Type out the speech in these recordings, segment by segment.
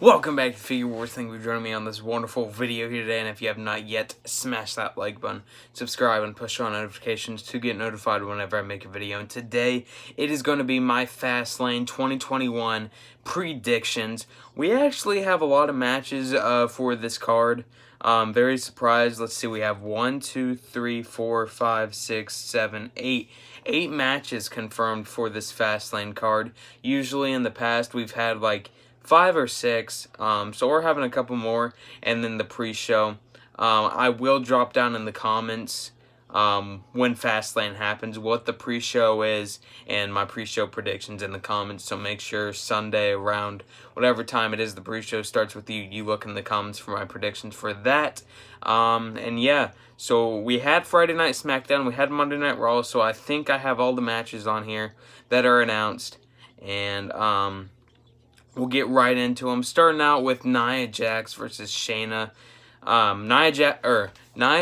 Welcome back to Figure Wars. Thank you for joining me on this wonderful video here today. And if you have not yet, smash that like button, subscribe, and push on notifications to get notified whenever I make a video. And today, it is going to be my Fastlane 2021 predictions. We actually have a lot of matches for this card. Very surprised. Let's see, we have 1, 2, 3, 4, 5, 6, 7, 8. 8 matches confirmed for this Fastlane card. Usually in the past, we've had like 5 or 6, so we're having a couple more, and then the pre-show. I will drop down in the comments when Fastlane happens what the pre-show is, and my pre-show predictions in the comments, so make sure Sunday around whatever time it is the pre-show starts with you look in the comments for my predictions for that. And yeah, so we had Friday Night SmackDown, we had Monday Night Raw, so I think I have all the matches on here that are announced, and we'll get right into them. Starting out with Nia Jax versus Shayna. Nia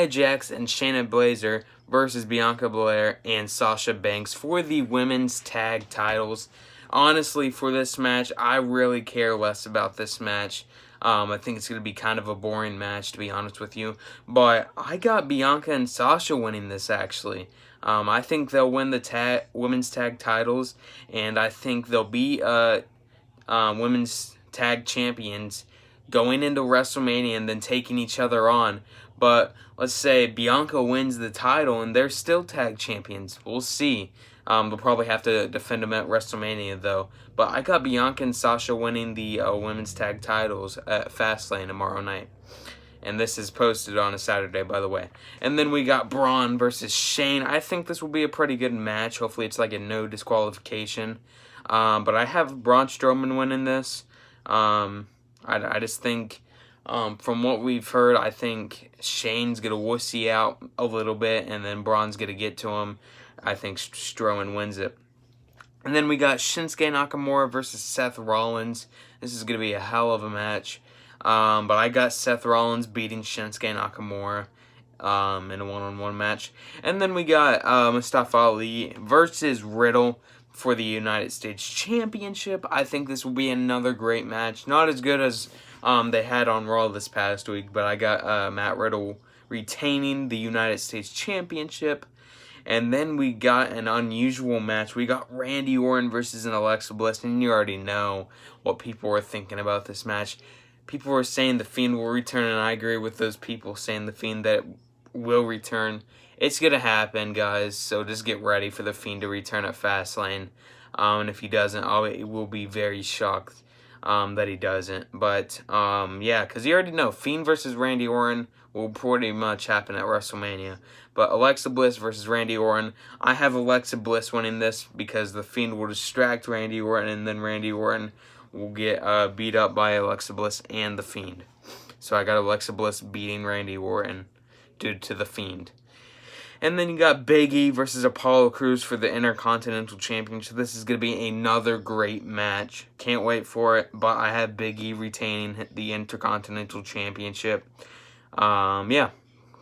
Jax and Shayna Baszler versus Bianca Blair and Sasha Banks for the women's tag titles. Honestly, for this match, I really care less about this match. I think it's going to be kind of a boring match, to be honest with you. But I got Bianca and Sasha winning this, actually. I think they'll win the women's tag titles, and I think they'll be women's tag champions going into WrestleMania and then taking each other on. But let's say Bianca wins the title and they're still tag champions. We'll see. They'll probably have to defend them at WrestleMania though. But I got Bianca and Sasha winning the women's tag titles at Fastlane tomorrow night. And this is posted on a Saturday, by the way. And then we got Braun versus Shane. I think this will be a pretty good match. Hopefully it's like a no disqualification. But I have Braun Strowman winning this. I just think, from what we've heard, I think Shane's going to wussy out a little bit, and then Braun's going to get to him. I think Strowman wins it. And then we got Shinsuke Nakamura versus Seth Rollins. This is going to be a hell of a match. But I got Seth Rollins beating Shinsuke Nakamura in a one-on-one match. And then we got Mustafa Ali versus Riddle for the United States Championship. I think this will be another great match. Not as good as they had on Raw this past week, but I got Matt Riddle retaining the United States Championship. And then we got an unusual match. We got Randy Orton versus an Alexa Bliss, and you already know what people were thinking about this match. People were saying The Fiend will return, and I agree with those people saying The Fiend that will return. It's going to happen, guys, so just get ready for The Fiend to return at Fastlane. And if he doesn't, I will be very shocked that he doesn't. But, yeah, because you already know, Fiend versus Randy Orton will pretty much happen at WrestleMania. But Alexa Bliss versus Randy Orton, I have Alexa Bliss winning this because The Fiend will distract Randy Orton, and then Randy Orton will get beat up by Alexa Bliss and The Fiend. So I got Alexa Bliss beating Randy Orton due to The Fiend. And then you got Biggie versus Apollo Cruz for the Intercontinental Championship. This is going to be another great match. Can't wait for it. But I have Biggie retaining the Intercontinental Championship. Yeah,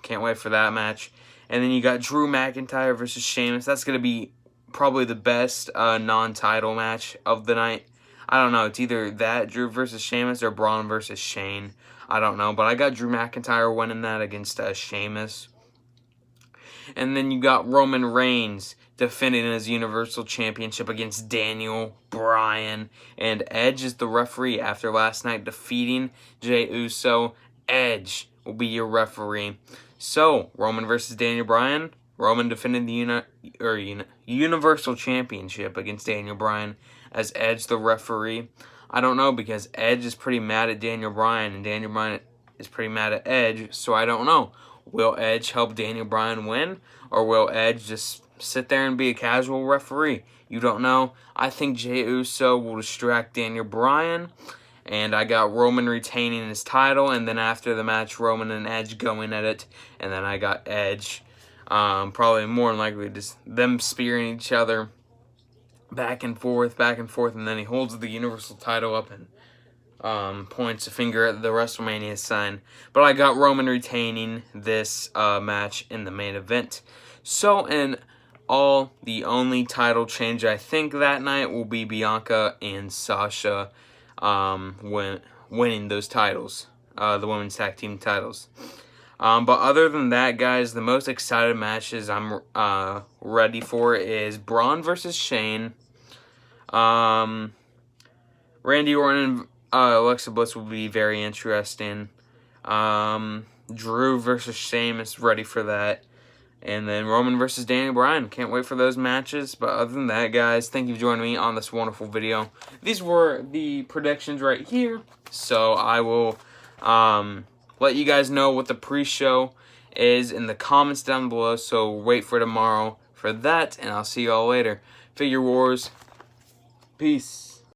can't wait for that match. And then you got Drew McIntyre versus Sheamus. That's going to be probably the best non-title match of the night. I don't know. It's either that, Drew versus Sheamus, or Braun versus Shane. I don't know. But I got Drew McIntyre winning that against Sheamus. And then you got Roman Reigns defending his Universal Championship against Daniel Bryan. And Edge is the referee after last night defeating Jey Uso. Edge will be your referee. So, Roman versus Daniel Bryan. Roman defending the Universal Championship against Daniel Bryan as Edge the referee. I don't know, because Edge is pretty mad at Daniel Bryan, and Daniel Bryan is pretty mad at Edge, so I don't know. Will Edge help Daniel Bryan win, or will Edge just sit there and be a casual referee? You don't know. I think Jey Uso will distract Daniel Bryan, and I got Roman retaining his title, and then after the match, Roman and Edge going at it, and then I got Edge. Probably more than likely just them spearing each other back and forth, and then he holds the Universal title up and points a finger at the WrestleMania sign. But I got Roman retaining this match in the main event. So, in all, the only title change I think that night will be Bianca and Sasha winning those titles, the women's tag team titles. But other than that, guys, the most excited matches I'm ready for is Braun versus Shane. Randy Orton and Alexa Bliss will be very interesting. Drew versus Sheamus, ready for that. And then Roman versus Daniel Bryan. Can't wait for those matches. But other than that, guys, thank you for joining me on this wonderful video. These were the predictions right here. So I will let you guys know what the pre-show is in the comments down below. So wait for tomorrow for that. And I'll see you all later. Figure Wars. Peace.